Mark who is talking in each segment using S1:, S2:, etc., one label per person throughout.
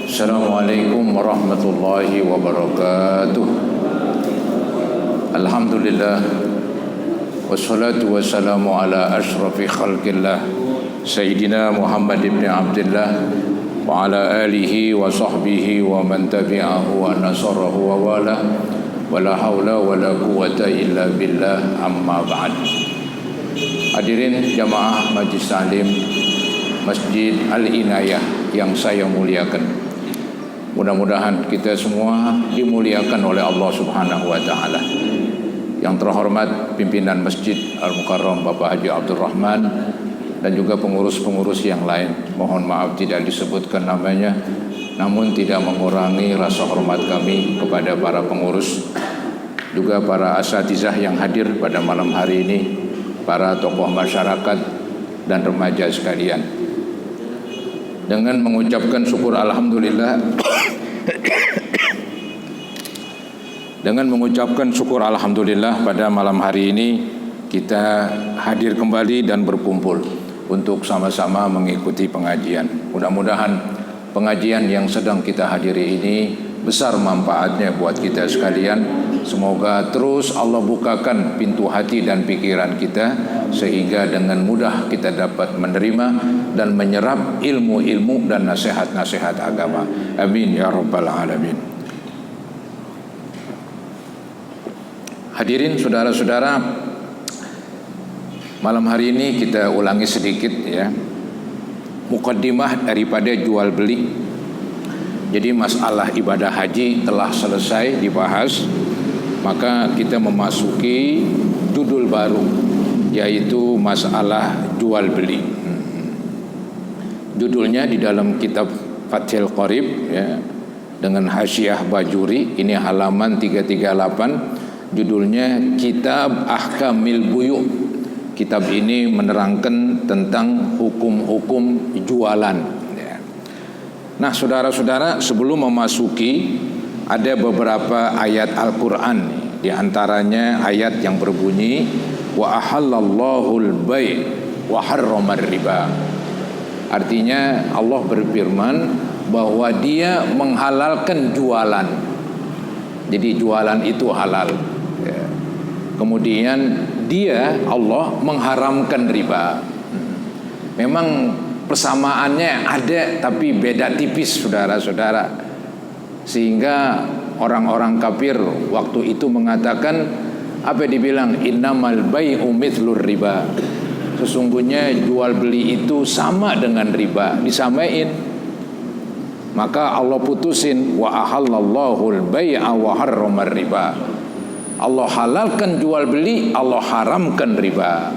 S1: Assalamualaikum warahmatullahi wabarakatuh. Alhamdulillah, wassalatu wassalamu ala ashrafi khalqillah Sayyidina Muhammad ibn Abdullah wa ala alihi wa sahbihi wa man tabi'ahu wa nasarahu wa wala wa la hawla wa la quwata illa billah, amma ba'd. Hadirin jamaah Majlis Ta'lim Masjid Al-Inayah yang saya muliakan, mudah-mudahan kita semua dimuliakan oleh Allah Subhanahu wa Ta'ala. Yang terhormat pimpinan Masjid Al-Mukarram Bapak Haji Abdul Rahman dan juga pengurus-pengurus yang lain, mohon maaf tidak disebutkan namanya, namun tidak mengurangi rasa hormat kami kepada para pengurus, juga para asatizah yang hadir pada malam hari ini, para tokoh masyarakat dan remaja sekalian. Dengan mengucapkan syukur alhamdulillah pada malam hari ini kita hadir kembali dan berkumpul untuk sama-sama mengikuti pengajian. Mudah-mudahan pengajian yang sedang kita hadiri ini besar manfaatnya buat kita sekalian. Semoga terus Allah bukakan pintu hati dan pikiran kita, sehingga dengan mudah kita dapat menerima dan menyerap ilmu-ilmu dan nasihat-nasihat agama. Amin ya rabbal alamin. Hadirin saudara-saudara, malam hari ini kita ulangi sedikit ya mukaddimah daripada jual beli. Jadi masalah ibadah haji telah selesai dibahas, maka kita memasuki judul baru, yaitu masalah jual beli. Judulnya di dalam kitab Fathul Qorib ya, dengan Hasyiah Bajuri, ini halaman 338, judulnya Kitab Ahkamil Buyu'. Kitab ini menerangkan tentang hukum-hukum jualan. Nah, saudara-saudara, sebelum memasuki, ada beberapa ayat Al-Quran, di antaranya ayat yang berbunyi wa ahallallahu al-bai' wa harramar riba. Artinya Allah berfirman bahwa Dia menghalalkan jualan. Jadi jualan itu halal ya. Kemudian Dia, Allah, mengharamkan riba. Memang persamaannya ada, tapi beda tipis, saudara-saudara. Sehingga orang-orang kafir waktu itu mengatakan, apa dibilang, innamal bai'u mithlur riba. Sesungguhnya jual beli itu sama dengan riba, disamain. Maka Allah putusin wa ahallallahu al-bai'a wa harramar riba. Allah halalkan jual beli, Allah haramkan riba.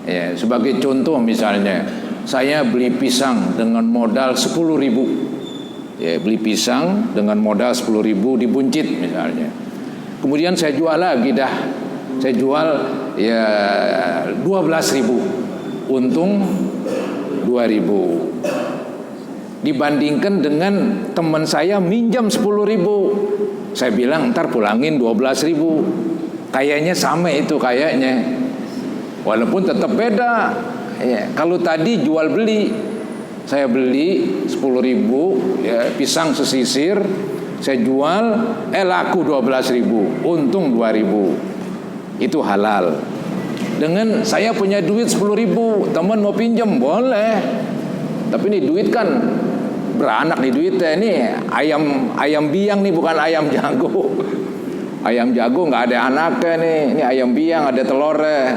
S1: Ya, sebagai contoh misalnya, saya beli pisang dengan modal 10.000. Ya, beli pisang dengan modal 10.000 di Buncit misalnya. Kemudian saya jual lagi dah. Saya jual ya 12.000. Untung 2.000. Dibandingkan dengan teman saya minjam 10.000. Saya bilang ntar pulangin 12.000. Kayaknya sama itu kayaknya. Walaupun tetap beda. Ya, kalau tadi jual beli, saya beli 10.000 ya, pisang sesisir, saya jual laku 12.000, untung 2.000. Itu halal. Dengan saya punya duit 10.000, teman mau pinjam boleh. Tapi ini duit kan beranak nih duitnya, ini ayam biang nih, bukan ayam jago. Ayam jago nggak ada anaknya nih, ini ayam biang ada telurnya.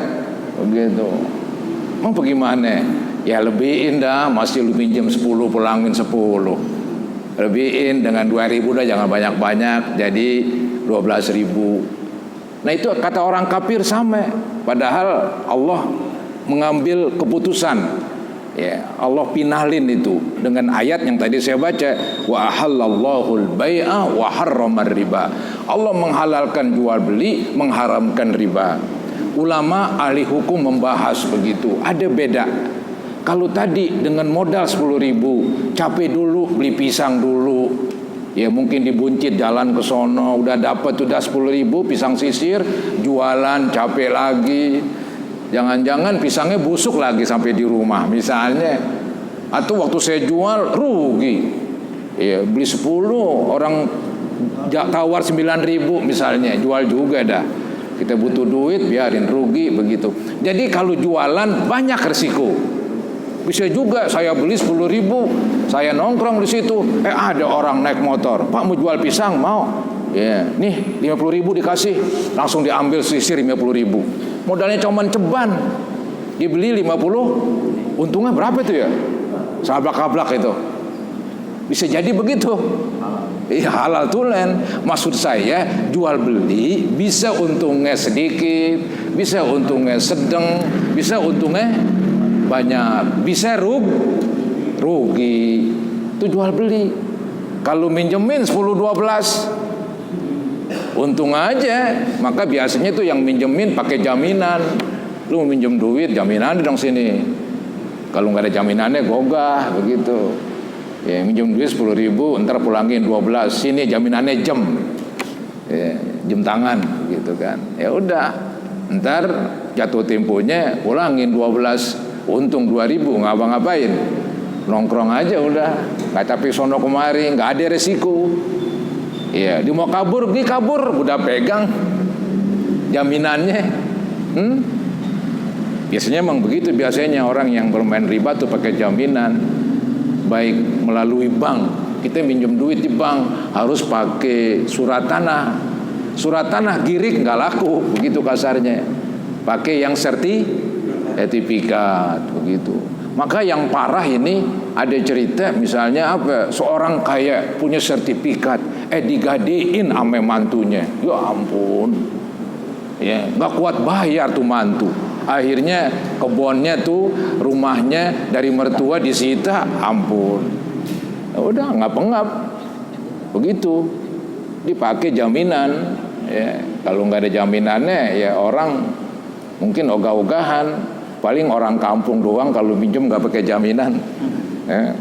S1: Begitu. Mau bagaimana? Ya lebihin dah, masih lu pinjam 10 pulangin 10. Lebihin dengan 2.000 dah, jangan banyak-banyak, jadi 12.000. Nah itu kata orang kafir sama. Padahal Allah mengambil keputusan. Ya, Allah pinahlin itu dengan ayat yang tadi saya baca, wa ahallallahu al-bai'a wa harramar riba. Allah menghalalkan jual beli, mengharamkan riba. Ulama ahli hukum membahas begitu. Ada beda. Kalau tadi dengan modal 10.000, capek dulu beli pisang dulu. Ya mungkin di Buncit jalan ke sono, udah dapat udah 10.000 pisang sisir, jualan capek lagi. Jangan-jangan pisangnya busuk lagi sampai di rumah misalnya. Atau waktu saya jual rugi. Ya, beli 10, orang tawar 9.000 misalnya, jual juga dah. Kita butuh duit, biarin rugi begitu. Jadi kalau jualan banyak resiko. Bisa juga saya beli 10.000, saya nongkrong di situ, ada orang naik motor, Pak mau jual pisang, mau? Ya, nih 50.000 dikasih, langsung diambil sisir 50.000. Modalnya cuman ceban, dibeli 50, untungnya berapa itu ya? Sablak-kablak itu. Bisa jadi begitu. Iya, halal tulen. Maksud saya jual beli bisa untungnya sedikit, bisa untungnya sedang, bisa untungnya banyak, bisa rugi. Itu jual beli. Kalau minjemin 10-12 untung aja. Maka biasanya tuh yang minjemin pakai jaminan. Lu minjem duit, jaminan dong sini. Kalau nggak ada jaminannya gogah begitu. Ya, minjem duit 10.000, ntar pulangin 12. Sini jaminannya jam, ya, jam tangan, gitu kan. Ya udah, ntar jatuh temponya pulangin 12, untung 2.000, ngapa-ngapain? Nongkrong aja udah, nggak capek sono kemari, nggak ada resiko. Ya, dia mau kabur, udah pegang jaminannya. Biasanya emang begitu, biasanya orang yang bermain riba tuh pakai jaminan. Baik melalui bank, kita minjem duit di bank harus pakai surat tanah. Surat tanah girik nggak laku, begitu kasarnya. Pakai yang sertifikat begitu. Maka yang parah ini ada cerita misalnya apa? Seorang kaya punya sertifikat, digadein ame mantunya. Ya ampun. Ya, nggak kuat bayar tuh mantu. Akhirnya kebunnya tuh, rumahnya dari mertua disita, ampun. Ya udah ngap-ngap, begitu. Dipakai jaminan. Ya, kalau nggak ada jaminannya, ya orang mungkin ogah-ogahan. Paling orang kampung doang kalau pinjam nggak pakai jaminan. Ya.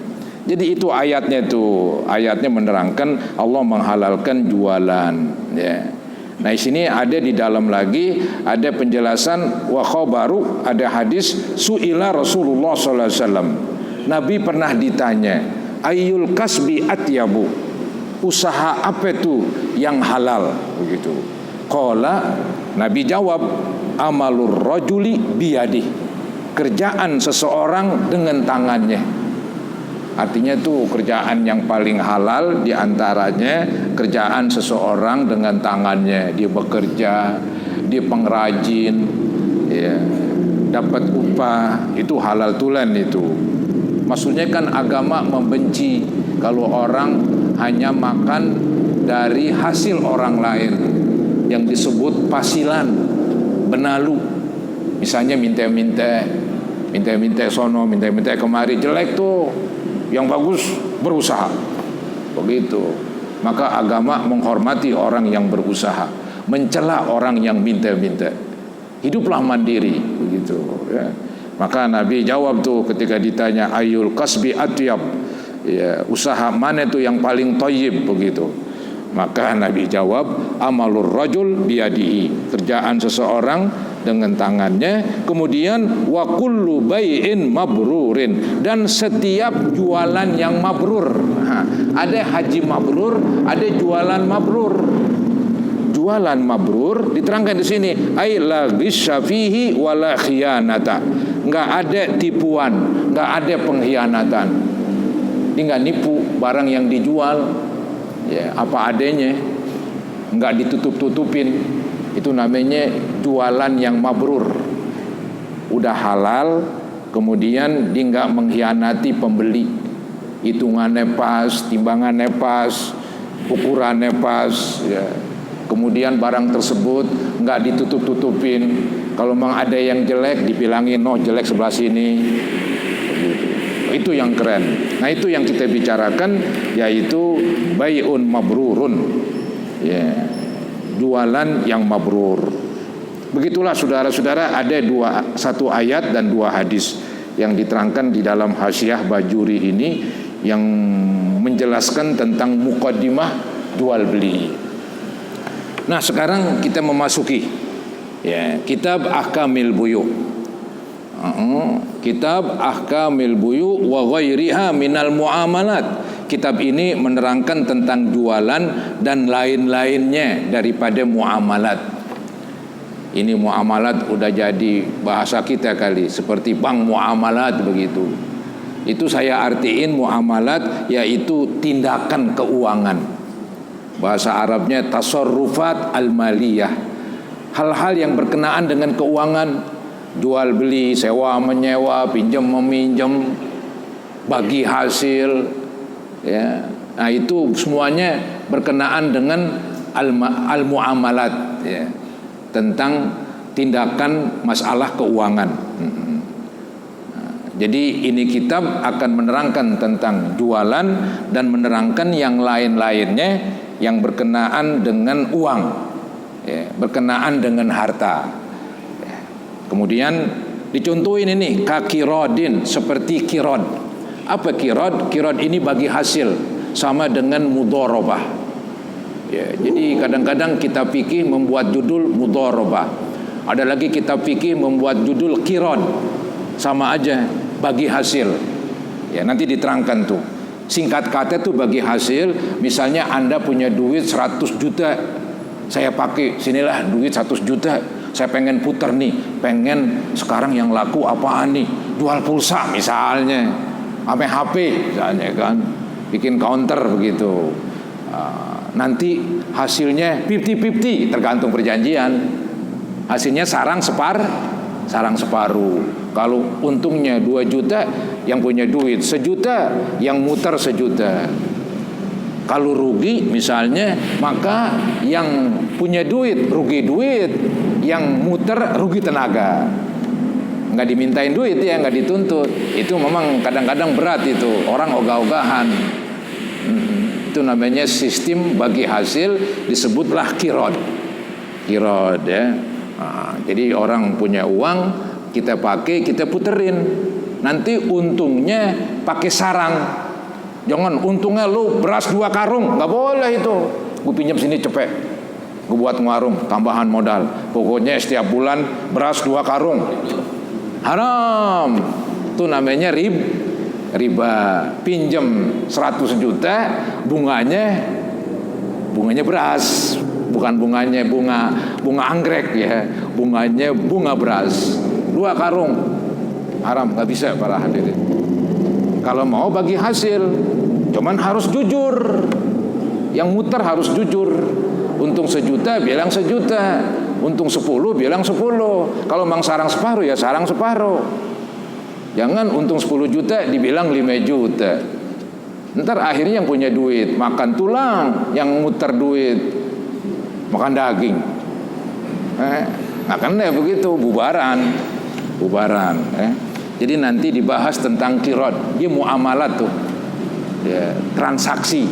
S1: Jadi itu ayatnya tuh, ayatnya menerangkan Allah menghalalkan jualan. Ya. Nah di sini ada di dalam lagi ada penjelasan wa khabaru, ada hadis su'ila Rasulullah sallallahu alaihi wasallam. Nabi pernah ditanya, ayyul kasbi atyabu, usaha apa itu yang halal begitu. Qala, Nabi jawab, amalur rajuli biyadi, kerjaan seseorang dengan tangannya. Artinya itu kerjaan yang paling halal diantaranya kerjaan seseorang dengan tangannya. Dia bekerja, dia pengrajin, ya, dapat upah, itu halal tulen itu. Maksudnya kan agama membenci kalau orang hanya makan dari hasil orang lain, yang disebut pasilan, benalu. Misalnya minta-minta sono, minta-minta kemari, jelek tuh. Yang bagus berusaha, begitu. Maka agama menghormati orang yang berusaha, mencela orang yang minta-minta. Hiduplah mandiri, begitu. Ya. Maka Nabi jawab tuh ketika ditanya ayul kasbi atyab, ya, usaha mana itu yang paling thayyib begitu. Maka Nabi jawab amalur rajul biyadihi, kerjaan seseorang dengan tangannya. Kemudian wa kullu bai'in mabrurin, dan setiap jualan yang mabrur. Ada haji mabrur, ada jualan mabrur. Jualan mabrur diterangkan di sini ai la ghisya fihi wala khiyanata. Enggak ada tipuan, enggak ada pengkhianatan. Dia enggak nipu barang yang dijual, ya apa adanya, enggak ditutup-tutupin. Itu namanya jualan yang mabrur. Udah halal, kemudian dia enggak mengkhianati pembeli. Hitungannya pas, timbangannya pas, ukurannya pas, ya. Kemudian barang tersebut enggak ditutup-tutupin. Kalau memang ada yang jelek dibilangin, no jelek sebelah sini. Itu yang keren. Nah itu yang kita bicarakan, yaitu bai'un mabrurun, ya, jualan yang mabrur. Begitulah saudara-saudara, ada satu ayat dan dua hadis yang diterangkan di dalam Hasyiah Bajuri ini yang menjelaskan tentang muqaddimah jual beli. Nah sekarang kita memasuki, ya, kitab Ahkamil Buyu'. Kitab Ahkamil Buyu' wa ghairiha minal muamalat, kitab ini menerangkan tentang jualan dan lain-lainnya daripada muamalat. Ini muamalat udah jadi bahasa kita kali, seperti bank muamalat begitu. Itu saya artiin muamalat yaitu tindakan keuangan. Bahasa Arabnya tasarrufat al-maliyah. Hal-hal yang berkenaan dengan keuangan, jual beli, sewa menyewa, pinjam meminjam, bagi hasil, ya. Nah, itu semuanya berkenaan dengan al-muamalat, ya, tentang tindakan masalah keuangan. Jadi ini kitab akan menerangkan tentang jualan dan menerangkan yang lain-lainnya yang berkenaan dengan uang, ya, berkenaan dengan harta. Ya. Kemudian dicontohin ini kakirodin, seperti kirod. Apa kirod? Kirod ini bagi hasil, sama dengan mudharabah. Ya, jadi kadang-kadang kitab fikih membuat judul mudharabah. Ada lagi kitab fikih membuat judul kirod, sama aja, bagi hasil. Ya, nanti diterangkan tuh. Singkat kata tuh bagi hasil. Misalnya Anda punya duit 100 juta, saya pakai sinilah duit 100 juta, saya pengen putar nih, pengen sekarang yang laku apaan nih, jual pulsa misalnya, sampai HP misalnya kan, bikin counter begitu. Nanti hasilnya 50-50 tergantung perjanjian. Hasilnya sarang separuh. Kalau untungnya 2 juta, yang punya duit 1 juta, yang muter 1 juta. Kalau rugi misalnya, maka yang punya duit rugi duit, yang muter rugi tenaga. Nggak dimintain duit ya, nggak dituntut. Itu memang kadang-kadang berat itu, orang ogah-ogahan. Itu namanya sistem bagi hasil, disebutlah kirod ya. Jadi orang punya uang, kita pakai, kita puterin. Nanti untungnya pakai sarang. Jangan untungnya lu beras 2 karung, nggak boleh itu. Gue pinjam sini cepet, gue buat warung, tambahan modal. Pokoknya setiap bulan beras 2 karung. Haram. Itu namanya riba. Pinjam 100 juta, bunganya beras. Bukan bunganya bunga anggrek ya, bunganya bunga beras. 2 karung, haram, nggak bisa para hadirin. Kalau mau bagi hasil, cuman harus jujur. Yang muter harus jujur. Untung 1 juta bilang 1 juta, untung 10 bilang 10. Kalau mang sarang separuh ya sarang separuh. Jangan untung 10 juta dibilang 5 juta. Ntar akhirnya yang punya duit makan tulang, yang muter duit makan daging. Nggak kena begitu, bubaran. Jadi nanti dibahas tentang kirot. Dia muamalat tuh, ya, transaksi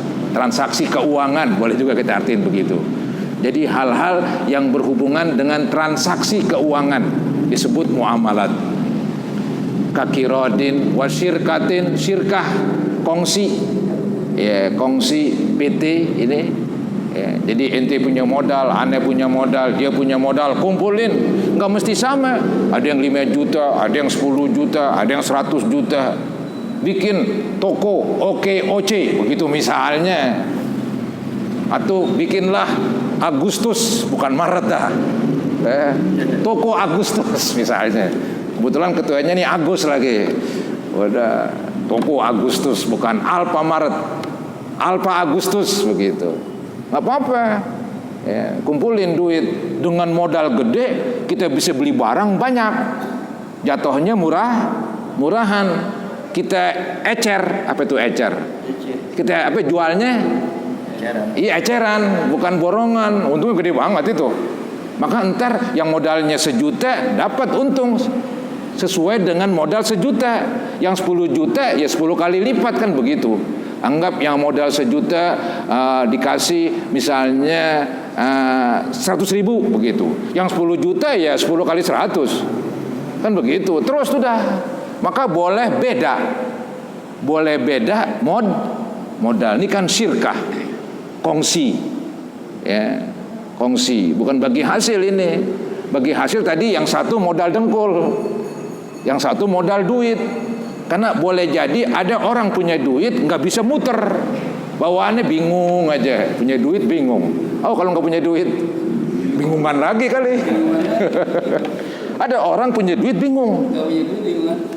S1: keuangan, boleh juga kita artiin begitu. Jadi hal-hal yang berhubungan dengan transaksi keuangan disebut muamalat. Kakirodin wasyirkatin, syirkah, kongsi, ya, kongsi PT ini. Ya, jadi ente punya modal, ane punya modal, dia punya modal, kumpulin. Nggak mesti sama. Ada yang 5 juta, ada yang 10 juta, ada yang 100 juta. Bikin toko OKOC begitu misalnya. Atau bikinlah Agustus, bukan Maret dah. Toko Agustus misalnya. Kebetulan ketuanya nih Agus lagi. Udah, toko Agustus, bukan Alfa Maret, Alfa Agustus begitu. Nggak apa-apa, ya, kumpulin duit. Dengan modal gede kita bisa beli barang banyak, jatuhnya murahan. Kita ecer. Apa itu ecer? Kita jualnya? Iya, eceran, bukan borongan. Untungnya gede banget itu. Maka ntar yang modalnya 1 juta dapat untung sesuai dengan modal 1 juta. Yang 10 juta ya 10 kali lipat, kan begitu. Anggap yang modal 1 juta dikasih misalnya 100.000 begitu. Yang 10 juta ya 10 kali 100. Kan begitu. Terus sudah. Maka boleh beda modal. Ini kan syirkah, kongsi. Ya, kongsi, bukan bagi hasil ini. Bagi hasil tadi yang satu modal dengkul, yang satu modal duit. Karena boleh jadi ada orang punya duit nggak bisa muter, bawaannya bingung aja, punya duit bingung. Oh kalau nggak punya duit, bingungan lagi kali. Ada orang punya duit bingung,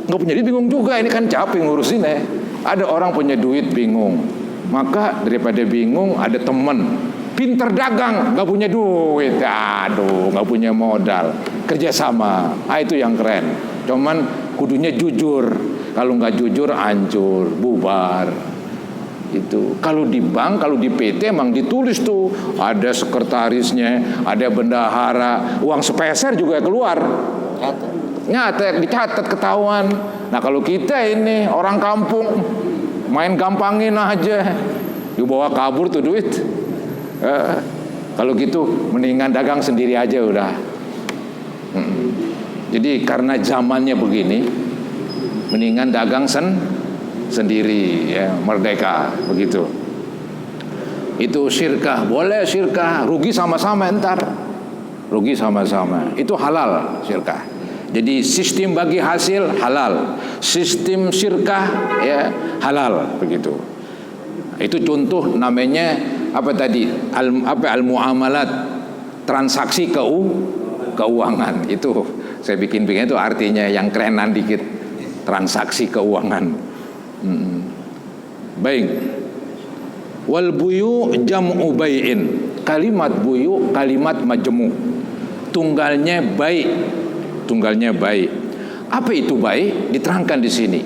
S1: nggak punya duit bingung juga. Ini kan capek ngurusinnya. Ada orang punya duit bingung, maka daripada bingung ada temen pinter dagang, nggak punya duit, aduh nggak punya modal, kerjasama. Itu yang keren. Cuman kudunya jujur. Kalau nggak jujur hancur, bubar. Itu kalau di bank, kalau di PT emang ditulis tuh, ada sekretarisnya, ada bendahara, uang sepeser juga keluar. Nyata, dicatat, ketahuan. Nah kalau kita ini orang kampung, main gampangin aja, dibawa kabur tuh duit. Kalau gitu mendingan dagang sendiri aja udah. Jadi karena zamannya begini, mendingan dagang sendiri ya, merdeka begitu. Itu syirkah, boleh syirkah, rugi sama-sama entar. Rugi sama-sama. Itu halal syirkah. Jadi sistem bagi hasil halal, sistem syirkah ya halal begitu. Itu contoh namanya apa tadi? Al-muamalat, transaksi keuangan. Itu saya bikin itu artinya yang kerenan dikit. Transaksi keuangan. Baik. Wal buyu jam'u bai'in. Kalimat buyu kalimat majmu'. Tunggalnya baik. Tunggalnya baik. Apa itu baik? Diterangkan di sini.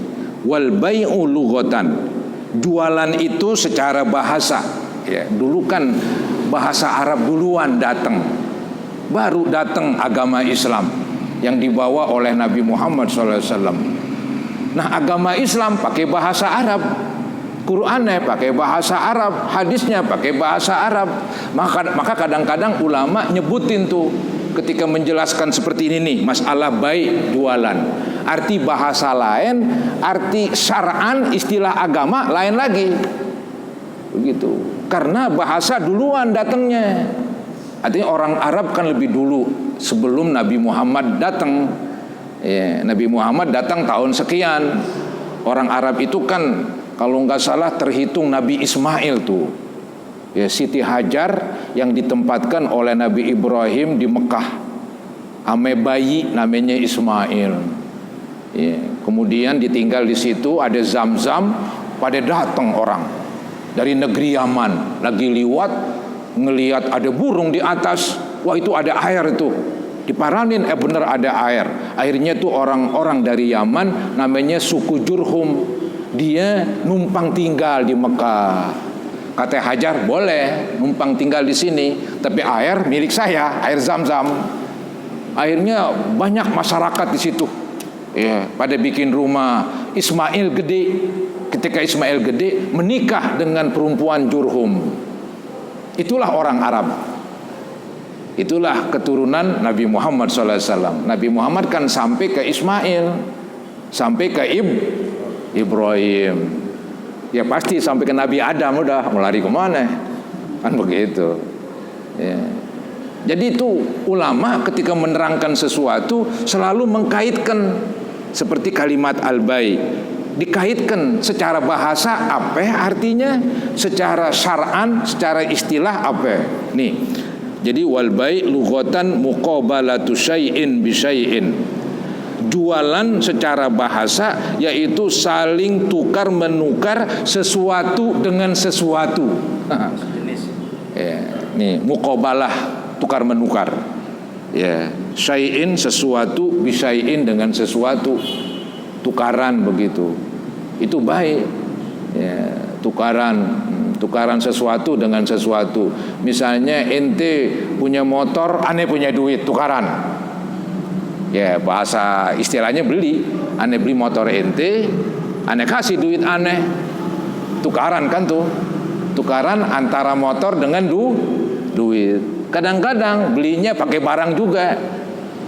S1: Wal bai'u lughatan. Jualan itu secara bahasa. Ya, dulu kan bahasa Arab duluan datang. Baru datang agama Islam yang dibawa oleh Nabi Muhammad SAW. Nah agama Islam pakai bahasa Arab, Qur'annya pakai bahasa Arab, hadisnya pakai bahasa Arab. Maka kadang-kadang ulama nyebutin tuh ketika menjelaskan seperti ini nih, masalah baik jualan. Arti bahasa lain, arti syar'an istilah agama lain lagi. Begitu. Karena bahasa duluan datangnya. Artinya orang Arab kan lebih dulu sebelum Nabi Muhammad datang. Ya, Nabi Muhammad datang tahun sekian. Orang Arab itu kan kalau nggak salah terhitung Nabi Ismail tuh. Ya, Siti Hajar yang ditempatkan oleh Nabi Ibrahim di Mekah. Ame bayi namanya Ismail. Ya, kemudian ditinggal di situ, ada Zam-Zam, pada datang orang dari negeri Yaman lagi liwat ngelihat ada burung di atas. Wah itu ada air tuh. Diparanin, bener ada air. Akhirnya tuh orang-orang dari Yaman namanya suku Jurhum, dia numpang tinggal di Mekah. Kata Hajar, boleh numpang tinggal di sini, tapi air milik saya, air Zam-Zam. Akhirnya banyak masyarakat di situ. Ya, pada bikin rumah. Ismail gede. Ketika Ismail gede, menikah dengan perempuan Jurhum. Itulah orang Arab. Itulah keturunan Nabi Muhammad SAW. Nabi Muhammad kan sampai ke Ismail, sampai ke Ibrahim. Ya pasti sampai ke Nabi Adam, udah mau lari kemana? Kan begitu. Ya. Jadi itu ulama ketika menerangkan sesuatu selalu mengkaitkan seperti kalimat al-bai. Dikaitkan secara bahasa apa artinya, secara syar'an, secara istilah apa. Nih. Jadi wal bai' lughatan muqabalatu syai'in bi syai'in. Jualan secara bahasa yaitu saling tukar menukar sesuatu dengan sesuatu. Ya, nih muqabalah, tukar menukar. Ya, syai'in sesuatu, bi syai'in dengan sesuatu. Tukaran begitu. Itu baik. Ya, tukaran sesuatu dengan sesuatu. Misalnya ente punya motor, aneh punya duit, tukaran. Ya bahasa istilahnya beli. Aneh beli motor ente, aneh kasih duit aneh. Tukaran kan tuh. Tukaran antara motor dengan duit. Kadang-kadang belinya pakai barang juga.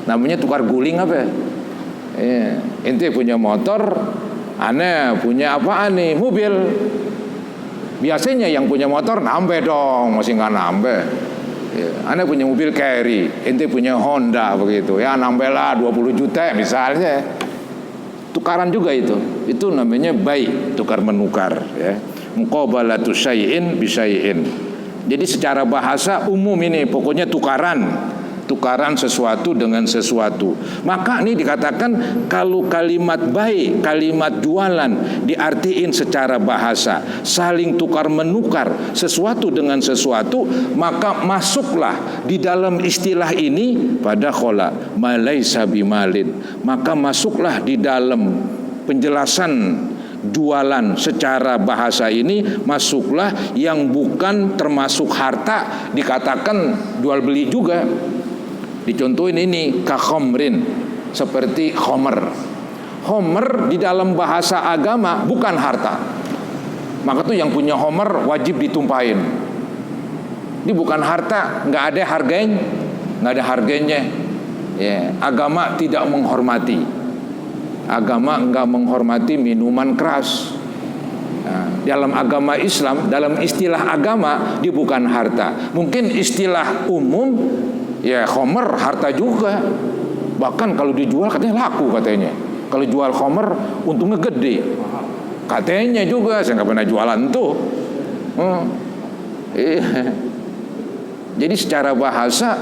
S1: Namanya tukar guling apa? Ente punya motor, aneh punya apaan nih? Mobil. Biasanya yang punya motor nambah dong, masih nggak nambah. Ya, Anda punya mobil carry, ente punya Honda begitu, ya nambahlah 20 juta misalnya. tukaran juga itu namanya bai, tukar menukar ya. Muqabalatu syai'in bi syai'in. Jadi secara bahasa umum ini pokoknya tukaran sesuatu dengan sesuatu. Maka ini dikatakan kalau kalimat baik, kalimat jualan diartiin secara bahasa saling tukar menukar sesuatu dengan sesuatu, maka masuklah di dalam istilah ini pada khola malaysa bimalin, maka masuklah di dalam penjelasan jualan secara bahasa ini, masuklah yang bukan termasuk harta, dikatakan jual beli juga. Dicontohin ini kakhomrin, seperti khomer. Khomer di dalam bahasa agama bukan harta, maka tuh yang punya khomer wajib ditumpahin. Ini bukan harta, nggak ada harganya ya. Agama tidak menghormati, agama nggak menghormati minuman keras. Nah, dalam agama Islam, dalam istilah agama dia bukan harta. Mungkin istilah umum ya khomer harta juga. Bahkan kalau dijual katanya laku katanya. Kalau jual khomer untungnya gede. Katanya juga, saya nggak pernah jualan tuh. Jadi secara bahasa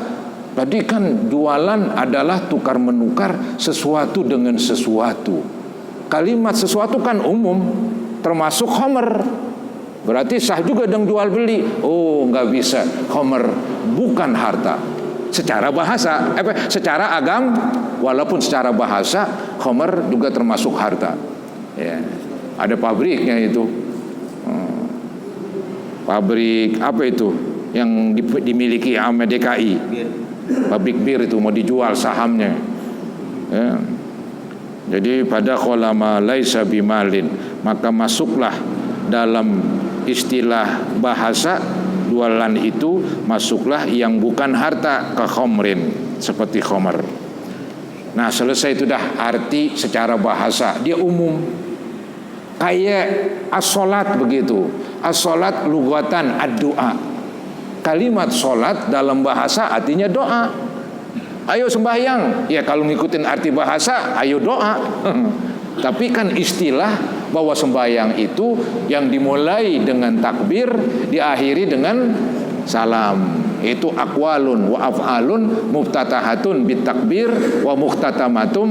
S1: tadi kan jualan adalah tukar menukar sesuatu dengan sesuatu. Kalimat sesuatu kan umum, termasuk khomer. Berarti sah juga dong jual beli. Oh, nggak bisa. Khomer bukan harta. Secara bahasa, secara agam, walaupun secara bahasa khomer juga termasuk harta. Ya, ada pabriknya itu. Pabrik apa itu yang dimiliki sama DKI? Pabrik bir itu mau dijual sahamnya. Ya. Jadi pada kholama laisa bimalin, maka masuklah dalam istilah bahasa jualan itu, masuklah yang bukan harta, ke khomrin, seperti khomer. Nah selesai itu dah arti secara bahasa, dia umum. Kayak as-sholat begitu. As-sholat lugatan ad-doa. Kalimat sholat dalam bahasa artinya doa. Ayo sembahyang, ya kalau ngikutin arti bahasa ayo doa. Tapi kan istilah bahwa sembahyang itu yang dimulai dengan takbir, diakhiri dengan salam. Itu aqwalun wa af'alun muftatahatun bitakbir wa muhtatamatun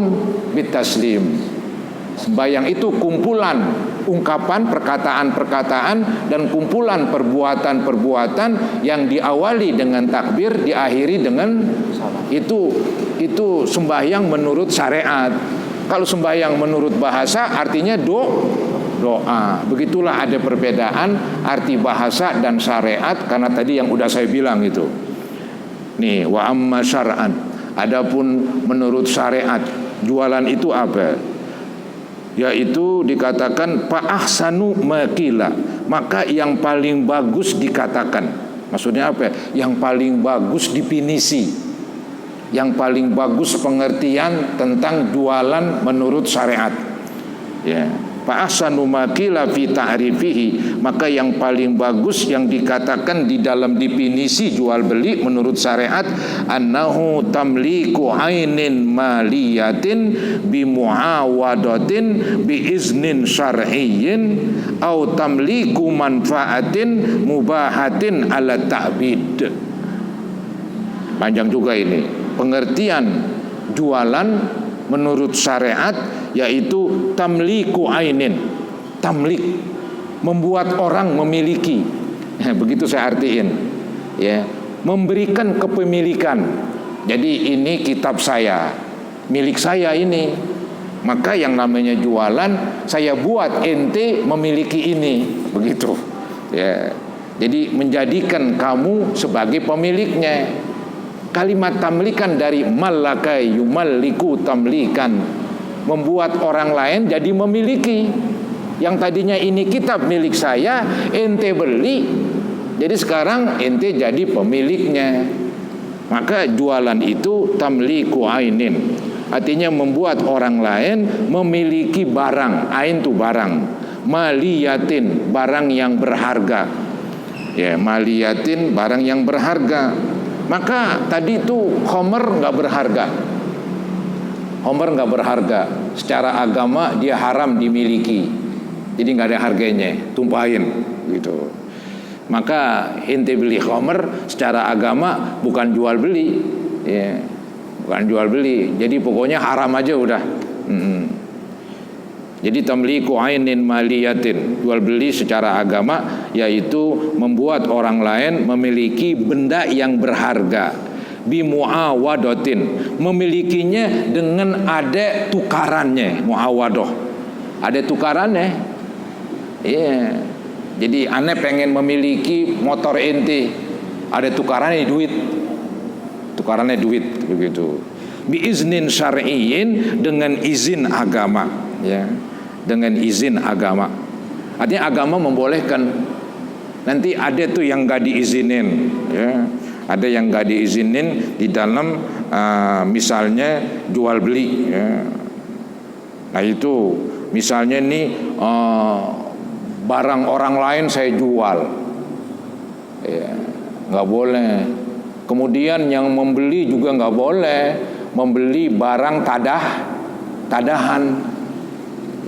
S1: bitaslim. Sembahyang itu kumpulan ungkapan, perkataan-perkataan dan kumpulan perbuatan-perbuatan yang diawali dengan takbir, diakhiri dengan itu sembahyang menurut syariat. Kalau sembahyang menurut bahasa artinya doa. Begitulah ada perbedaan arti bahasa dan syariat, karena tadi yang udah saya bilang itu. Nih, wa amma syar'an. Adapun menurut syariat, jualan itu apa? Yaitu dikatakan fa ahsanu maqila, maka yang paling bagus dikatakan. Maksudnya apa? Yang paling bagus definisi. Yang paling bagus pengertian tentang jualan menurut syariat. Ya, fa ahsanu maqila fi ta'rifihi, maka yang paling bagus yang dikatakan di dalam definisi jual beli menurut syariat, annahu tamliku ainin maliyatin bi muawadatin bi iznin syar'iyyin au tamliku manfaatin mubahatin ala ta'bid. Panjang juga ini. Pengertian jualan menurut syariat yaitu tamliku ainin. Tamlik, membuat orang memiliki. Begitu saya artiin. Ya, memberikan kepemilikan. Jadi ini kitab saya, milik saya ini. Maka yang namanya jualan, saya buat ente memiliki ini. Begitu. Ya. Jadi menjadikan kamu sebagai pemiliknya. Kalimat tamlikan dari malaka yumalliku tamlikan, membuat orang lain jadi memiliki. Yang tadinya ini kitab milik saya, ente beli, jadi sekarang ente jadi pemiliknya. Maka jualan itu tamliku ainin, artinya membuat orang lain memiliki barang. Ain itu barang, maliyatin barang yang berharga. Ya, maliyatin barang yang berharga. Maka tadi itu khomer nggak berharga. Homer nggak berharga, secara agama dia haram dimiliki, jadi nggak ada harganya, tumpahin gitu. Maka ente beli Homer secara agama bukan jual beli, ya, bukan jual beli. Jadi pokoknya haram aja udah. Jadi tamliku ainin maliyatin, jual beli secara agama yaitu membuat orang lain memiliki benda yang berharga. Bimuawadatin, memilikinya dengan ada tukarannya. Muawadah, ada tukarannya. Iya. Jadi aneh pengen memiliki motor ente, ada tukarannya duit. Tukarannya duit begitu. Biiznin syar'iyyin, dengan izin agama, ya. Dengan izin agama. Artinya agama membolehkan. Nanti ada tuh yang enggak diizinin, ya. Ada yang nggak diizinin di dalam misalnya jual beli, ya. Nah itu misalnya nih barang orang lain saya jual, ya, nggak boleh. Kemudian yang membeli juga nggak boleh membeli barang tadahan.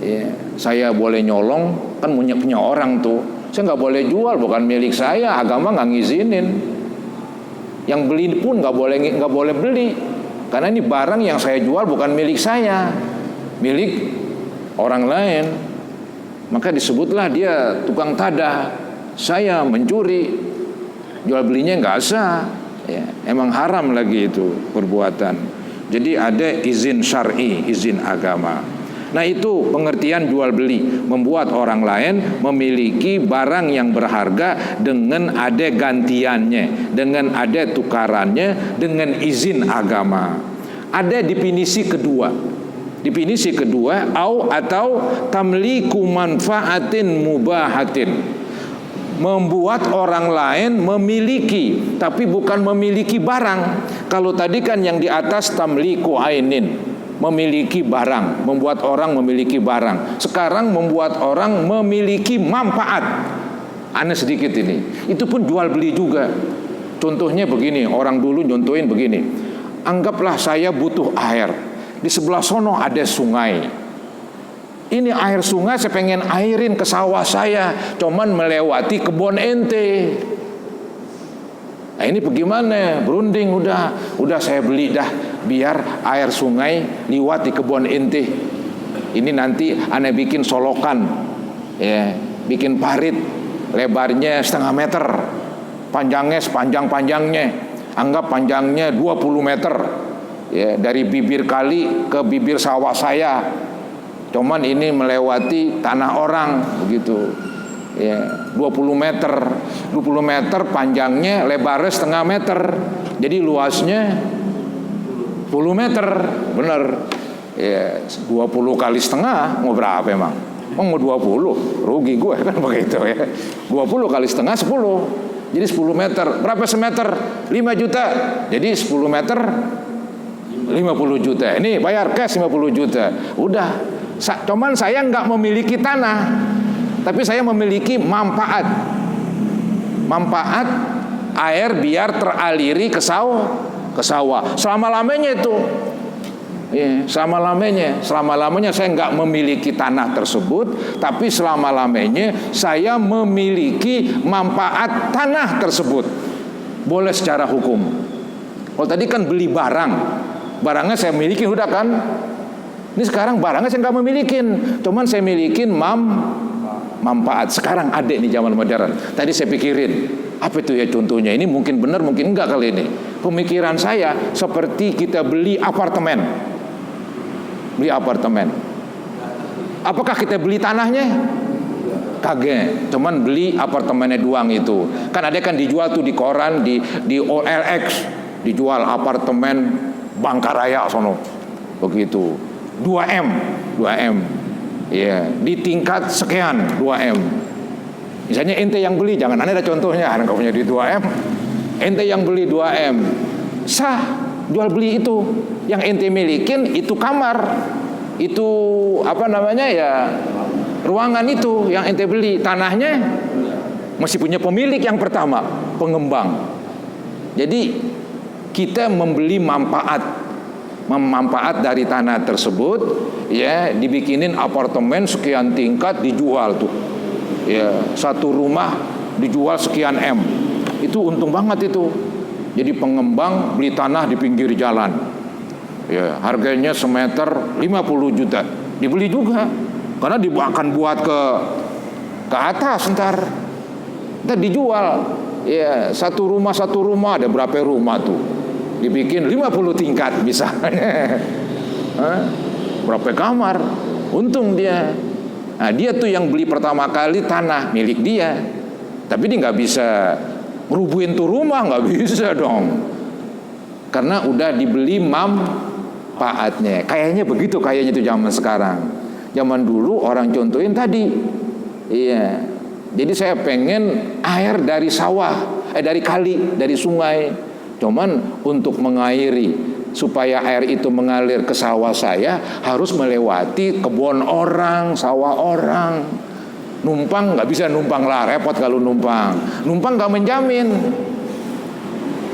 S1: Ya, saya boleh nyolong, kan punya orang tuh. Saya nggak boleh jual, bukan milik saya. Agama nggak ngizinin. Yang beli pun nggak boleh beli, karena ini barang yang saya jual bukan milik saya, milik orang lain. Maka disebutlah dia tukang tadah. Saya mencuri, jual belinya nggak sah, ya, emang haram lagi itu perbuatan. Jadi ada izin syar'i, izin agama. Nah itu pengertian jual beli, membuat orang lain memiliki barang yang berharga dengan ada gantiannya, dengan ada tukarannya, dengan izin agama. Ada definisi kedua. Definisi kedua, atau tamliku manfaatin mubahatin, membuat orang lain memiliki, tapi bukan memiliki barang. Kalau tadi kan yang di atas tamliku ainin, memiliki barang, membuat orang memiliki barang. Sekarang membuat orang memiliki manfaat. Aneh sedikit ini. Itu pun jual beli juga. Contohnya begini, orang dulu nyontohin begini. Anggaplah saya butuh air. Di sebelah sono ada sungai. Ini air sungai saya pengen airin ke sawah saya, cuman melewati kebun ente. Nah ini bagaimana? Berunding udah saya beli dah, biar air sungai liwat di kebun ente. Ini nanti aneh bikin solokan, ya, bikin parit, lebarnya 0,5 meter, panjangnya sepanjang-panjangnya. Anggap panjangnya 20 meter, ya, dari bibir kali ke bibir sawah saya. Cuman ini melewati tanah orang begitu. Ya, 20 meter panjangnya, lebarnya 0,5 meter, jadi luasnya 10 meter, bener. Ya, 20 kali setengah mau berapa emang? Mau 20, rugi gue kan begitu ya. 20 kali setengah 10, jadi 10 meter. Berapa semeter? 5 juta. Jadi 10 meter 50 juta. Ini bayar cash 50 juta. Udah. Cuman saya nggak memiliki tanah, tapi saya memiliki manfaat air biar teraliri ke sawah selama-lamanya itu. Ya, selama-lamanya saya nggak memiliki tanah tersebut, tapi selama-lamanya saya memiliki manfaat tanah tersebut. Boleh secara hukum. Kalau tadi kan beli barangnya saya miliki udah kan. Ini sekarang barangnya saya nggak memilikin, cuman saya milikin manfaat. Sekarang ada di zaman modern. Tadi saya pikirin, apa itu ya contohnya? Ini mungkin benar, mungkin enggak kali ini. Pemikiran saya seperti kita beli apartemen. Apakah kita beli tanahnya? Kagak, cuman beli apartemennya doang itu. Kan ada kan dijual tuh di koran, di OLX, dijual apartemen Bangkaraya sono. Begitu. 2M. Ya, di tingkat sekian 2M. Misalnya ente yang beli, jangan aneh ada contohnya, enggak punya di 2M. Ente yang beli 2M. Sah jual beli itu. Yang ente milikin itu kamar. Itu apa namanya ya? Ruangan itu yang ente beli. Tanahnya masih punya pemilik yang pertama, pengembang. Jadi kita membeli manfaat. Manfaat dari tanah tersebut, ya, dibikinin apartemen sekian tingkat, dijual tuh, ya, satu rumah dijual sekian M. Itu untung banget itu. Jadi pengembang beli tanah di pinggir jalan, ya, harganya semeter 50 juta, dibeli juga karena akan buat ke atas ntar dijual, ya, satu rumah ada berapa rumah tuh, dibikin 50 tingkat misalnya. Berapa kamar, untung dia. Nah, dia tuh yang beli pertama kali tanah milik dia, tapi dia nggak bisa ngerubuhin tuh rumah, nggak bisa dong, karena udah dibeli manfaatnya. Kayaknya begitu, kayaknya itu zaman sekarang. Zaman dulu orang contohin tadi, iya. Jadi saya pengen air dari sawah, dari kali, dari sungai. Cuman untuk mengairi, supaya air itu mengalir ke sawah saya, harus melewati kebun orang, sawah orang. Numpang nggak bisa numpang lah, repot kalau numpang. Numpang nggak menjamin.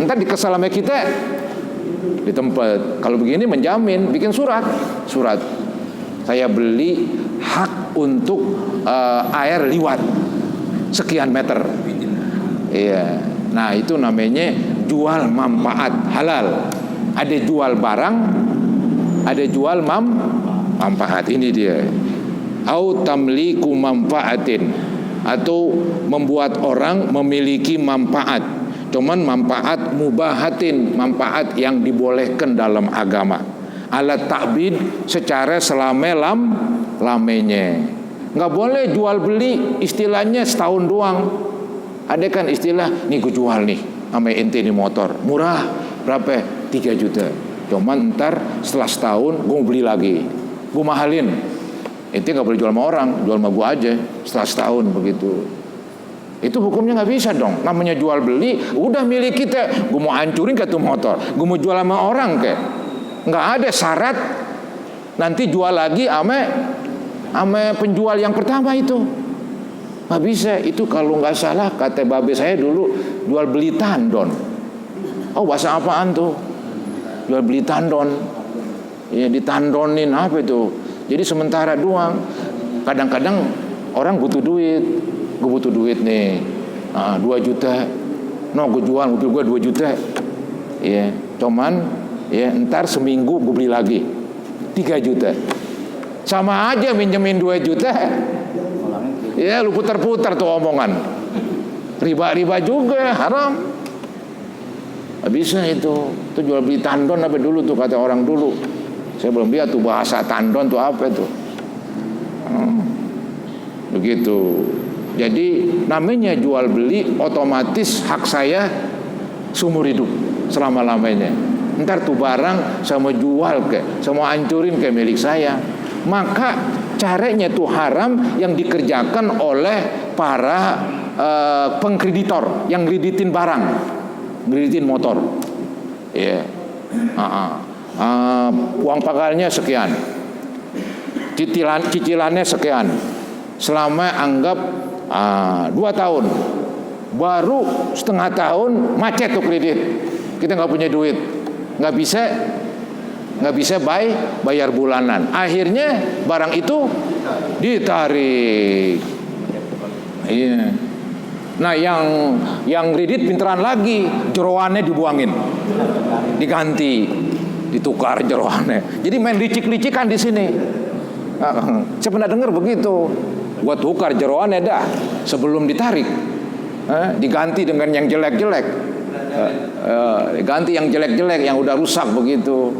S1: Ntar dikesal sama kita di tempat. Kalau begini menjamin, bikin surat. Saya beli hak untuk air liwat sekian meter. Iya. Nah, itu namanya jual manfaat halal. Ada jual barang, ada jual manfaat. Ini dia. Au tamliku manfaatin, atau membuat orang memiliki manfaat. Cuman manfaat mubahatin, manfaat yang dibolehkan dalam agama. Alat ta'bid secara selame-lamanya. Nggak boleh jual beli istilahnya setahun doang. Ada kan istilah, nih gue jual nih sama ente nih motor, murah, berapa? 3 juta. Cuman ntar setelah setahun gue beli lagi, gue mahalin. Ente nggak boleh jual sama orang, jual sama gue aja setelah setahun begitu. Itu hukumnya nggak bisa dong. Namanya jual beli, udah milik kita. Gue mau hancurin ke tuh motor, gue mau jual sama orang kayak. Nggak ada syarat nanti jual lagi sama penjual yang pertama itu. Nggak bisa. Itu kalau nggak salah kata babe saya dulu, jual beli tandon. Oh, bahasa apaan tuh? Jual beli tandon. Ya, ditandonin apa itu? Jadi sementara doang. Kadang-kadang orang butuh duit. Gue butuh duit nih, 2 juta. No, gue jual mobil gue 2 juta. Ya, cuman ya ntar seminggu gue beli lagi 3 juta. Sama aja minjemin 2 juta. Ya, lu putar-putar tuh omongan. Riba-riba juga haram. Gak bisa itu. Itu jual beli tandon apa dulu tuh kata orang dulu. Saya belum lihat tuh bahasa tandon tuh apa tuh. Begitu. Jadi namanya jual beli, otomatis hak saya seumur hidup selama-lamanya. Ntar tuh barang saya mau jual saya mau hancurin ke milik saya. Maka caranya tuh haram yang dikerjakan oleh para pengkreditor yang kreditin barang, kreditin motor. Ya, uang pakalnya sekian, cicilannya sekian, selama anggap 2 tahun, baru setengah tahun macet tuh kredit, kita nggak punya duit, nggak bisa bayar bulanan, akhirnya barang itu ditarik. Iya. Nah, yang kredit pinteran lagi, jeroannya dibuangin, diganti, ditukar jeroannya. Jadi main licik-licikan di sini. Saya pernah dengar begitu. Gua tukar jeroannya dah sebelum ditarik, diganti dengan yang jelek-jelek, diganti yang jelek-jelek yang udah rusak begitu.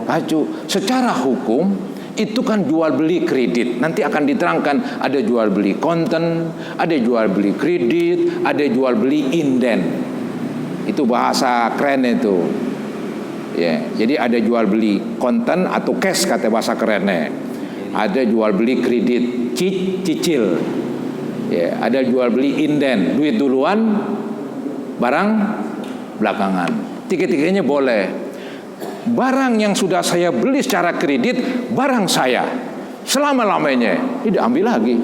S1: Acu. Secara hukum itu kan jual beli kredit. Nanti akan diterangkan ada jual beli konten, ada jual beli kredit, ada jual beli inden. Itu bahasa keren itu. Ya, jadi ada jual beli konten atau cash kata bahasa kerennya. Ada jual beli kredit cicil. Ya, ada jual beli inden, duit duluan, barang belakangan. Tiga-tiganya boleh. Barang yang sudah saya beli secara kredit, barang saya selama-lamanya tidak ambil lagi.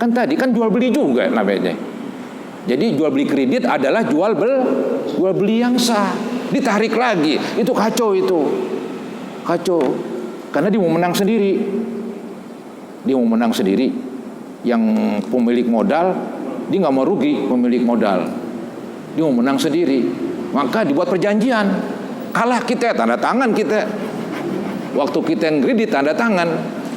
S1: Kan tadi kan jual beli juga namanya. Jadi jual beli kredit adalah jual beli yang sah. Ditarik lagi, itu kacau itu. kacau. Karena dia mau menang sendiri. Dia mau menang sendiri. Yang pemilik modal, dia nggak mau rugi pemilik modal. Dia mau menang sendiri. Maka dibuat perjanjian. Kalah kita, tanda tangan kita. Waktu kita ngredit, tanda tangan.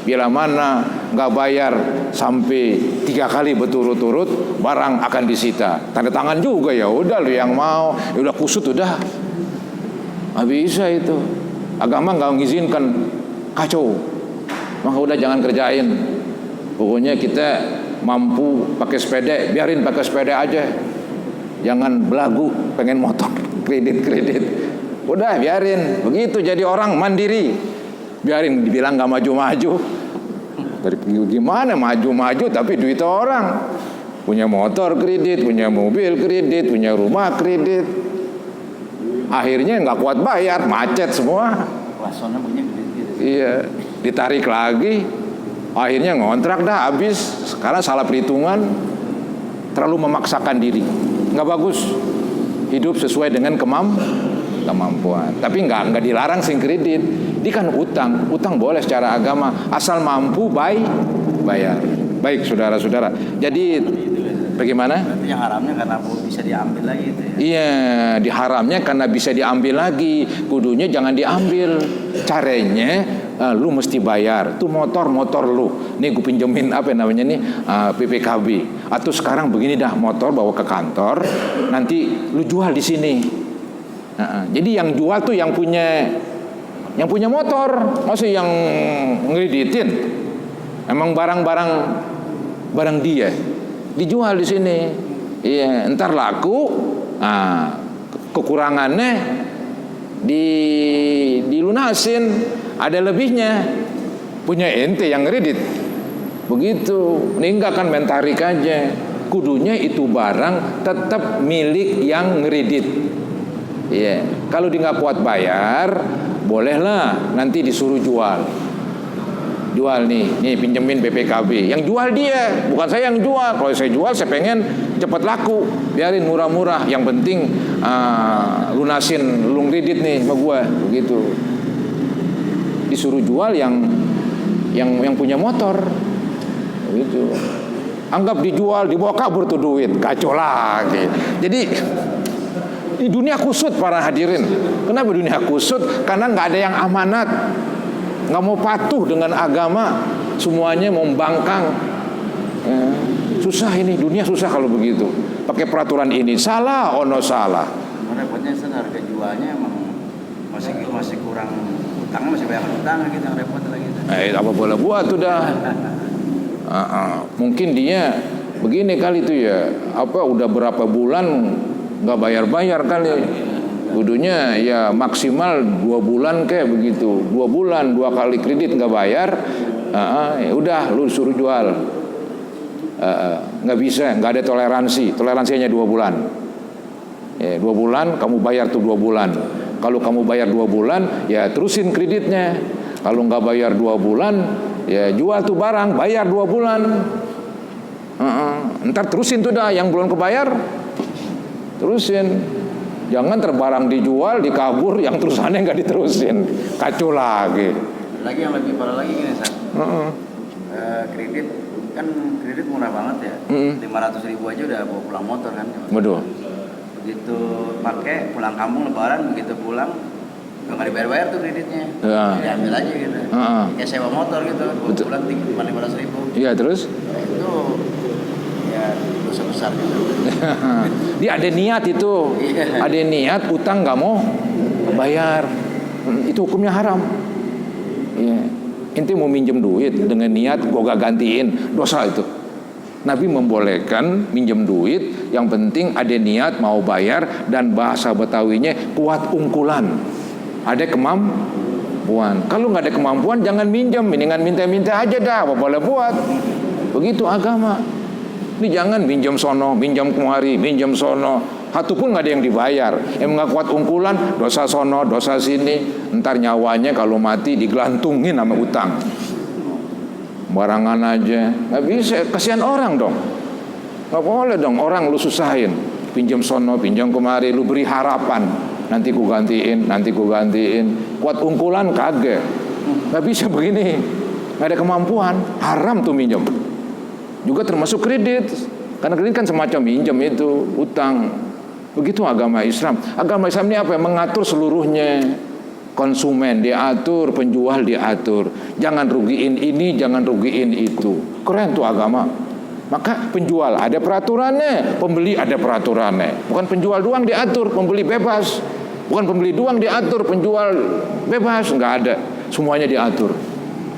S1: Bila mana nggak bayar sampai 3 kali berturut-turut, barang akan disita. Tanda tangan juga, ya udah lu yang mau, ya udah kusut udah. Nggak bisa itu. Agama nggak mengizinkan kacau. Maka udah jangan kerjain. Pokoknya kita mampu pakai sepeda, biarin pakai sepeda aja. Jangan belagu pengen motor kredit. Udah biarin. Begitu jadi orang mandiri. Biarin dibilang nggak maju-maju. Dari gimana maju-maju tapi duit orang. Punya motor kredit, punya mobil kredit, punya rumah kredit. Akhirnya nggak kuat bayar, macet semua. Iya, ditarik lagi. Akhirnya ngontrak dah habis. Sekarang salah perhitungan, terlalu memaksakan diri. Nggak bagus. Hidup sesuai dengan kemampuan. Tapi nggak dilarang sing kredit. Ini kan utang boleh secara agama asal mampu bayar. Baik saudara-saudara. Jadi bagaimana?
S2: Berarti yang haramnya karena bisa diambil lagi itu ya?
S1: Iya, diharamnya karena bisa diambil lagi. Kudunya jangan diambil. Caranya lu mesti bayar. Tuh motor lu. Nih gue pinjemin apa namanya nih PPKB. Atau sekarang begini dah, motor bawa ke kantor, nanti lu jual di sini. Jadi yang jual tuh yang punya motor, masih yang ngeditin. Emang barang dia dijual di sini. Iya, entar laku, kekurangannya dilunasin, ada lebihnya. Punya ente yang ngedit. Begitu, meninggalkan mentarik aja. Kudunya itu barang tetap milik yang ngedit. Iya, kalau dia nggak kuat bayar, bolehlah nanti disuruh jual nih pinjemin BPKB. Yang jual dia, bukan saya yang jual. Kalau saya jual, saya pengen cepat laku, biarin murah-murah. Yang penting lunasin lu kredit nih sama gua, begitu. Disuruh jual yang punya motor, begitu. Anggap dijual, dibawa kabur tuh duit, kacau lagi. Jadi di dunia kusut para hadirin. Kenapa dunia kusut? Karena nggak ada yang amanat. Nggak mau patuh dengan agama, semuanya mau membangkang. Susah ini, dunia susah kalau begitu. Pakai peraturan ini salah, salah.
S2: Repotnya harga jualnya emang masih kurang, utangnya masih banyak utang gitu, yang repot lagi.
S1: Apa boleh buat tuh dah. Mungkin dia begini kali tuh ya. Udah berapa bulan nggak bayar kali. Kudunya ya maksimal 2 bulan kayak begitu. 2 bulan 2 kali kredit nggak bayar, ya udah lu suruh jual. Nggak bisa, nggak ada toleransinya 2 bulan. 2 bulan kamu bayar tuh 2 bulan. Kalau kamu bayar 2 bulan, ya terusin kreditnya. Kalau nggak bayar 2 bulan, ya jual tuh barang, bayar 2 bulan. Ntar terusin tuh dah, yang belum kebayar, terusin. Jangan terbarang dijual, dikabur, yang terusannya nggak diterusin, kacau lagi.
S2: Lagi yang lebih parah lagi gini, San. Kredit murah banget ya. 500.000 aja udah bawa pulang motor kan.
S1: Betul.
S2: Begitu pakai pulang kampung lebaran, begitu pulang nggak dibayar tuh kreditnya. Diambil aja gitu. Kayak sewa motor gitu, bawa pulang cuma 500.000.
S1: Iya, terus?
S2: Itu ya dosa besar gitu.
S1: Dia ada niat itu, ada niat utang nggak mau bayar, itu hukumnya haram. Iya. Inti mau minjem duit dengan niat gue gak gantiin, dosa itu. Nabi membolehkan minjem duit, yang penting ada niat mau bayar, dan bahasa Betawinya kuat ungkulan, ada kemampuan. Kalau nggak ada kemampuan jangan minjem, mendingan minta-minta aja dah, apa boleh buat. Begitu agama. Ini jangan minjem sono, minjem kemari, minjem sono, satu pun nggak ada yang dibayar. Yang nggak kuat ungkulan, dosa sono, dosa sini. Ntar nyawanya kalau mati digelantungin sama utang. Barangan aja, nggak bisa. Kasihan orang dong. Nggak boleh dong orang lu susahin, pinjam sono, pinjam kemari, lu beri harapan. nanti ku gantiin. Kuat ungkulan kagak, nggak bisa begini, nggak ada kemampuan, haram tuh minjem. Juga termasuk kredit, karena kredit kan semacam minjem itu, utang. Begitu agama Islam. Agama Islam ini apa? Mengatur seluruhnya. Konsumen diatur, penjual diatur. Jangan rugiin ini, jangan rugiin itu. Keren tuh agama. Maka penjual ada peraturannya, pembeli ada peraturannya. Bukan penjual doang diatur, pembeli bebas. Bukan pembeli doang diatur, penjual bebas. Nggak ada, semuanya diatur.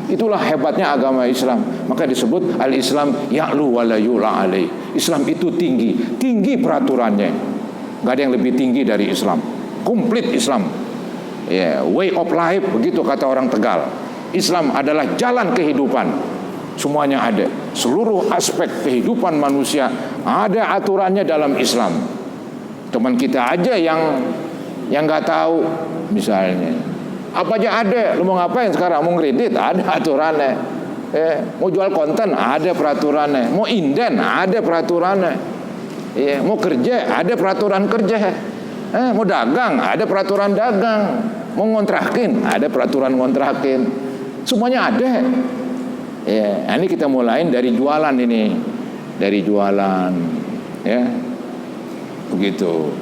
S1: Itulah hebatnya agama Islam. Maka disebut al-Islam ya'lu wa la yu'la alaih. Islam itu tinggi peraturannya. Nggak ada yang lebih tinggi dari Islam. Komplit Islam. Way of life, begitu kata orang Tegal. Islam adalah jalan kehidupan. Semuanya ada. Seluruh aspek kehidupan manusia ada aturannya dalam Islam. Teman kita aja yang nggak tahu, misalnya apa aja ada. Lu mau ngapain sekarang? Mau kredit? Ada aturannya. Mau jual konten? Ada peraturannya. Mau inden? Ada peraturannya. Mau kerja? Ada peraturan kerja. Mau dagang? Ada peraturan dagang. Mau ngontrakin? Ada peraturan ngontrakin. Semuanya ada. Ini kita mulain dari jualan ini. Dari jualan. Ya. Begitu.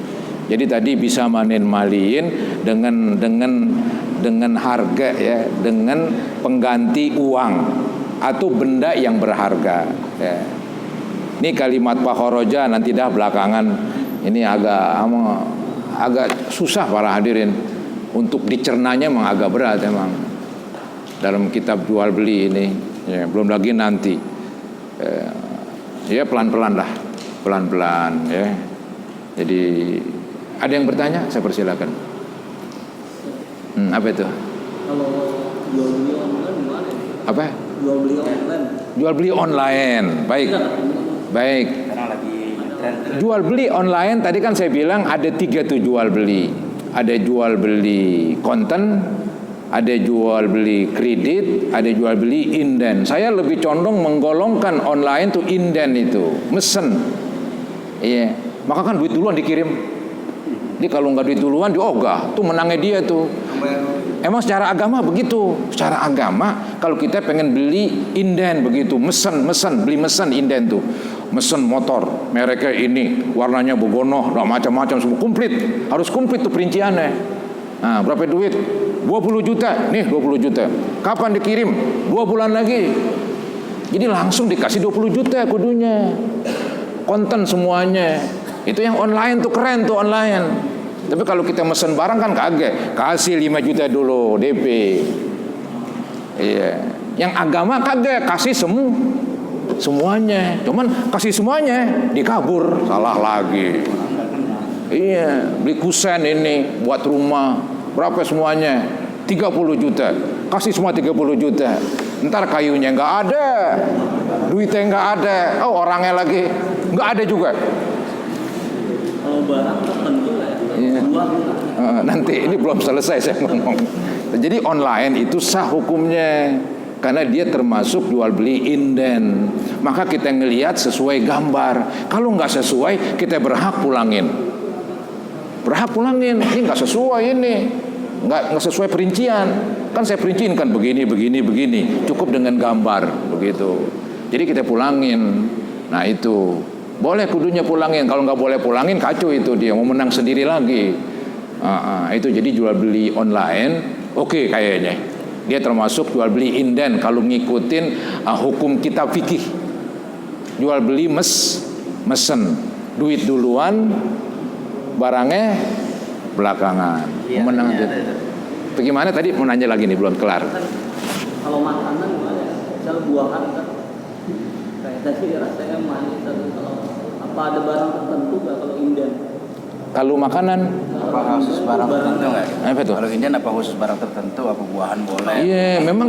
S1: Jadi tadi bisa manen maliin dengan harga, ya, dengan pengganti uang atau benda yang berharga. Ya. Ini kalimat Pak Horoja nanti dah belakangan ini agak susah para hadirin untuk dicernanya, memang agak berat emang dalam kitab jual beli ini. Ya, belum lagi nanti. Ya pelan-pelan lah, pelan-pelan ya. Jadi ada yang bertanya, saya persilakan. Apa itu?
S3: Kalau jual beli online gimana?
S1: Apa?
S3: Jual beli online.
S1: Jual beli online, baik. Baik. Jual beli online tadi kan saya bilang ada 3 tuh jual beli. Ada jual beli konten, ada jual beli kredit, ada jual beli inden. Saya lebih condong menggolongkan online tuh inden itu, mesen. Iya. Maka kan duit duluan dikirim. Jadi kalau nggak duit duluan diogah, tuh menangnya dia tuh. Emang secara agama begitu. Secara agama kalau kita pengen beli inden begitu, mesen, beli mesen inden tuh. Mesen motor, mereknya ini, warnanya begonoh, macam-macam semua komplit. Harus komplit tuh perinciannya. Nah, berapa duit? 20 juta. Nih 20 juta. Kapan dikirim? 2 bulan lagi. Jadi langsung dikasih 20 juta kudunya. Konten semuanya. Itu yang online tuh keren tuh online. Tapi kalau kita mesen barang kan kagak, kasih 5 juta dulu DP. Iya. Yang agama kagak, kasih semuanya. Cuman kasih semuanya dikabur, salah lagi. Iya, beli kusen ini buat rumah. Berapa semuanya? 30 juta. Kasih semua 30 juta. Ntar kayunya nggak ada, duitnya nggak ada, orangnya lagi nggak ada juga.
S3: Kalau barang tertentu lah ya.
S1: Nanti ini belum selesai saya ngomong. Jadi online itu sah hukumnya karena dia termasuk jual beli inden. Maka kita ngelihat sesuai gambar. Kalau nggak sesuai kita berhak pulangin. Ini nggak sesuai ini. Nggak sesuai perincian. Kan saya perinciin kan begini. Cukup dengan gambar begitu. Jadi kita pulangin. Nah itu boleh kudunya pulangin. Kalau nggak boleh pulangin kacau itu dia mau menang sendiri lagi. Itu jadi jual beli online. Oke, kayaknya dia termasuk jual beli inden kalau ngikutin hukum kitab fikih. Jual beli mesen, duit duluan, barangnya belakangan. Menang itu. Bagaimana tadi mau nanya lagi nih belum kelar.
S3: Kalau makanan gimana ya? Misalnya buahan kan kayak tadi rasanya manis atau apa ada barang tertentu nggak kalau inden?
S1: Kalau makanan
S2: apa khusus barang tertentu nggak?
S1: Apa tuh?
S2: Kalau inden apa khusus barang tertentu? Apa buahan boleh?
S1: Iya, memang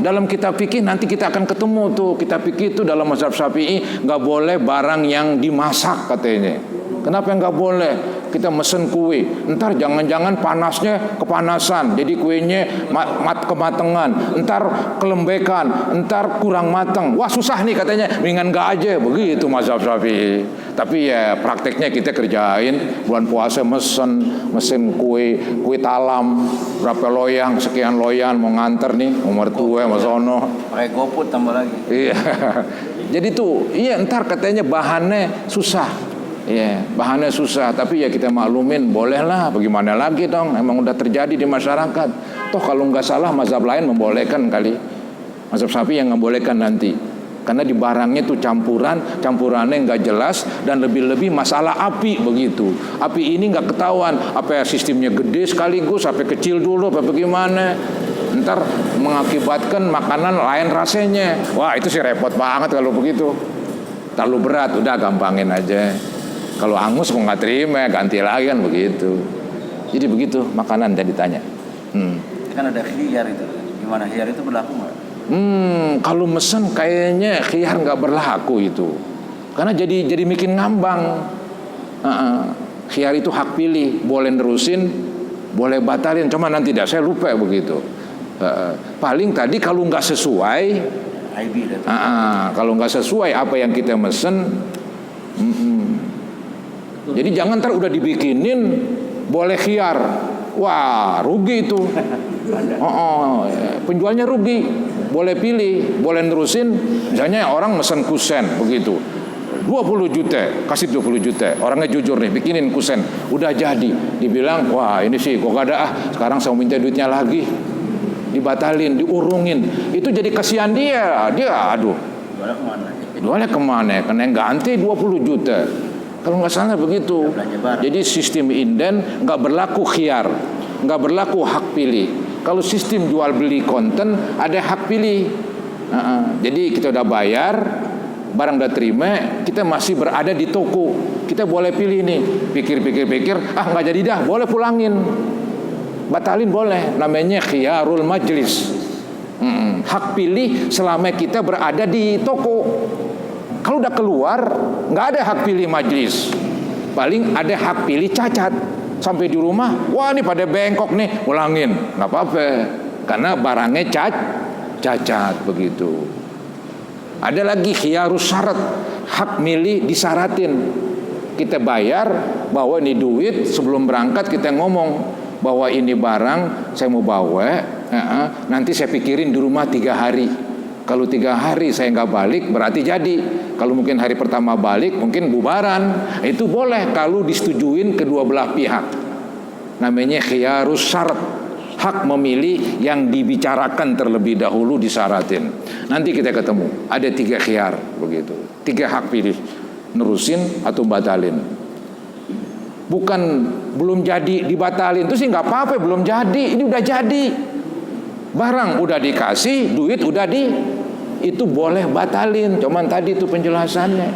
S1: dalam kitab fikih nanti kita akan ketemu tuh. Kitab fikih itu dalam mazhab Syafi'i nggak boleh barang yang dimasak katanya. Kenapa nggak boleh? Kita mesen kue, ntar jangan-jangan panasnya kepanasan, jadi kuenya kematangan, ntar kelembekan, ntar kurang matang. Wah susah nih katanya, mendingan nggak aja, begitu mazhab Syafi'i. Tapi ya prakteknya kita kerjain bulan puasa mesin kue talam berapa loyang, sekian loyang mau nganter nih umur tua mas sono.
S2: Pakai GoFood tambah lagi.
S1: Iya. Jadi tuh iya ntar katanya bahannya susah. Iya, bahannya susah, tapi ya kita maklumin, bolehlah, bagaimana lagi dong, emang udah terjadi di masyarakat. Toh kalau nggak salah mazhab lain membolehkan kali, mazhab Syafi'i yang membolehkan nanti, karena di barangnya tuh campurannya nggak jelas dan lebih-lebih masalah api begitu. Api ini nggak ketahuan, apa ya sistemnya gede sekaligus, apa kecil dulu, apa bagaimana. Ntar mengakibatkan makanan lain rasanya. Wah itu sih repot banget kalau begitu. Terlalu berat, udah gampangin aja. Kalau angus kok nggak terima, ganti lagi kan begitu. Jadi begitu makanan jadi ditanya.
S2: Kan ada khiyar itu. Gimana khiyar itu berlaku nggak?
S1: Kalau mesen kayaknya khiyar nggak berlaku itu. Karena jadi bikin ngambang. Khiyar itu hak pilih, boleh nerusin, boleh batalin. Cuma nanti dah saya lupa begitu. Paling tadi kalau nggak sesuai, kalau nggak sesuai apa yang kita mesen. Jadi jangan ntar udah dibikinin boleh khiyar, wah rugi itu. Penjualnya rugi. Boleh pilih, boleh nerusin. Misalnya orang mesen kusen begitu, 20 juta, kasih 20 juta. Orangnya jujur nih, bikinin kusen, udah jadi. Dibilang wah ini sih kok gak ada sekarang saya minta duitnya lagi. Dibatalin, diurungin. Itu jadi kasihan dia aduh. Jualnya kemana? Kena ganti 20 juta. Kalau nggak salah begitu. Jadi sistem inden nggak berlaku khiyar, nggak berlaku hak pilih. Kalau sistem jual beli konten ada hak pilih. Jadi kita udah bayar, barang udah terima, kita masih berada di toko. Kita boleh pilih nih, pikir, nggak jadi dah, boleh pulangin, batalin boleh. Namanya khiyarul majlis. Hak pilih selama kita berada di toko. Kalau udah keluar, nggak ada hak pilih majlis. Paling ada hak pilih cacat. Sampai di rumah, wah ini pada bengkok nih, ulangin, nggak apa-apa. Karena barangnya cacat begitu. Ada lagi khiyarus syarat, hak milih disaratin. Kita bayar bahwa ini duit, sebelum berangkat kita ngomong bahwa ini barang saya mau bawa, nanti saya pikirin di rumah 3 hari. Kalau 3 hari saya nggak balik berarti jadi. Kalau mungkin hari pertama balik mungkin bubaran. Itu boleh kalau disetujuin kedua belah pihak. Namanya khiyarus syarat, hak memilih yang dibicarakan terlebih dahulu disaratin. Nanti kita ketemu ada 3 khiyar begitu, 3 hak pilih, nerusin atau batalin. Bukan belum jadi dibatalin itu sih nggak apa-apa, belum jadi, ini udah jadi. Barang udah dikasih, duit udah itu boleh batalin. Cuman tadi itu penjelasannya.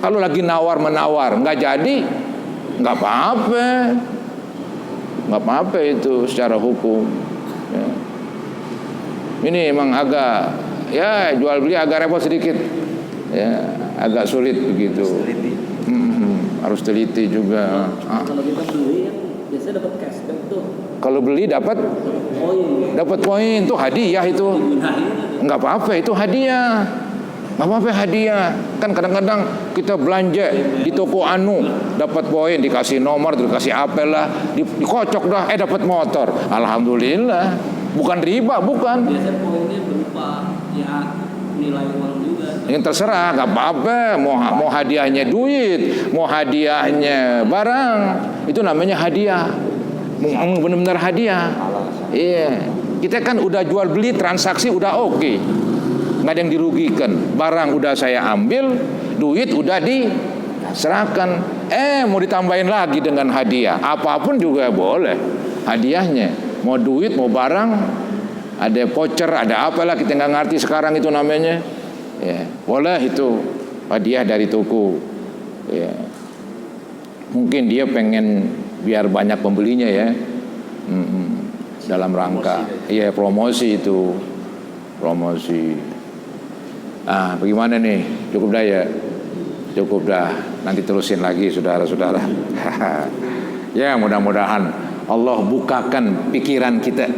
S1: Kalau lagi nawar-menawar nggak jadi, nggak apa-apa. Nggak apa-apa itu secara hukum. Ya. Ini emang agak ya jual beli agak repot sedikit. Ya, agak sulit begitu. Harus teliti juga.
S3: Kalau kita beli kan biasanya dapat cashback tuh.
S1: Kalau beli dapat poin tuh hadiah itu. Nggak apa-apa itu hadiah. Nggak apa-apa hadiah. Kan kadang-kadang kita belanja di toko anu dapat poin, dikasih nomor, dikasih apalah, dikocok dah, dapat motor. Alhamdulillah. Bukan riba, bukan.
S3: Biasanya poinnya berupa ya nilai uang juga.
S1: Yang terserah, nggak apa-apa. Mau hadiahnya duit, mau hadiahnya barang, itu namanya hadiah. Benar-benar hadiah. Iya. Kita kan udah jual beli, transaksi udah oke. Nggak ada yang dirugikan. Barang udah saya ambil, duit udah diserahkan. Mau ditambahin lagi dengan hadiah. Apapun juga boleh hadiahnya. Mau duit, mau barang, ada voucher, ada apalah kita nggak ngerti sekarang itu namanya. Ya, boleh itu hadiah dari toko. Ya. Mungkin dia pengen biar banyak pembelinya ya. Dalam rangka promosi itu. Promosi. Bagaimana nih? Cukup dah ya? Cukup dah. Nanti terusin lagi saudara-saudara. Ya mudah-mudahan Allah bukakan pikiran kita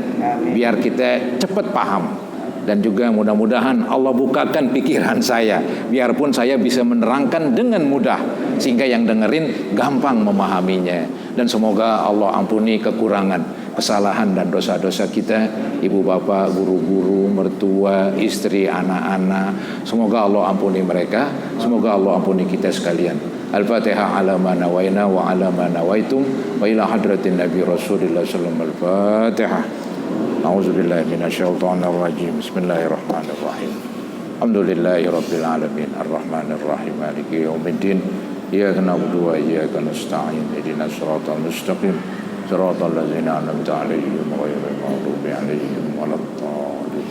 S1: biar kita cepat paham. dan juga mudah-mudahan Allah bukakan pikiran saya biarpun saya bisa menerangkan dengan mudah sehingga yang dengerin gampang memahaminya. Dan semoga Allah ampuni kekurangan, kesalahan dan dosa-dosa kita, ibu bapak, guru-guru, mertua, istri, anak-anak. Semoga Allah ampuni mereka, semoga Allah ampuni kita sekalian. Al-Fatihah ala ma nawaina wa ala ma nawaitum wa ila hadratin Nabi Rasulillah sallallahu alaihi wasallam. Al-Fatihah. A'udzubillahi minasyaitonir rajim. Bismillahirrahmanirrahim. Alhamdulillahi rabbil alamin arrahmanir rahim maliki yaumiddin. Iyyaka na'budu wa iyyaka nasta'in. Ihdinas siratal mustaqim. Siratal ladzina an'amta 'alaihim ghairil maghdubi 'alaihim waladdallin.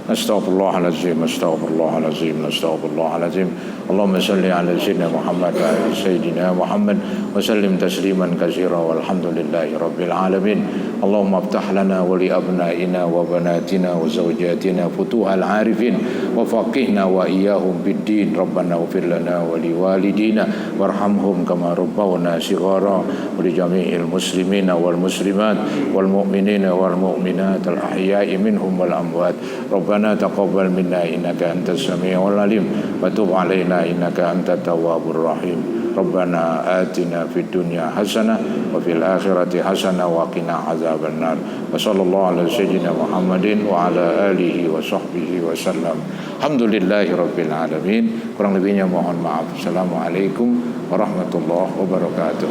S1: Astaghfirullahalazim, astaghfirullahalazim, astaghfirullahalazim. Allahumma salli ala sayyidina Muhammad wa ala sayyidina Muhammad wa sallim tasliman katsira walhamdulillahi rabbil alamin. Allahumma aftah lana wa li abnaina wa banatina wa zawjatina futuhal arifin wa faqihna wa iyyahum bid-din. Rabbana ighfir lana wa li walidina warhamhum kama rabbawna shighara wa li jami'il muslimina wal muslimat wal mu'minina wal mu'minat al ahya'i minhum wal amwat. Rabbana taqabbal minna innaka antas samiul alim wa tub alaina innaka antat tawwabur rahim. Rabbana atina fid dunya hasanah wa fil akhirati hasanah wa qina adzabannar. Wa sallallahu ala sayyidina Muhammadin wa ala alihi wa sahbihi wa sallam. Alhamdulillahi rabbil alamin. Kurang lebihnya mohon maaf. Assalamualaikum warahmatullahi wabarakatuh.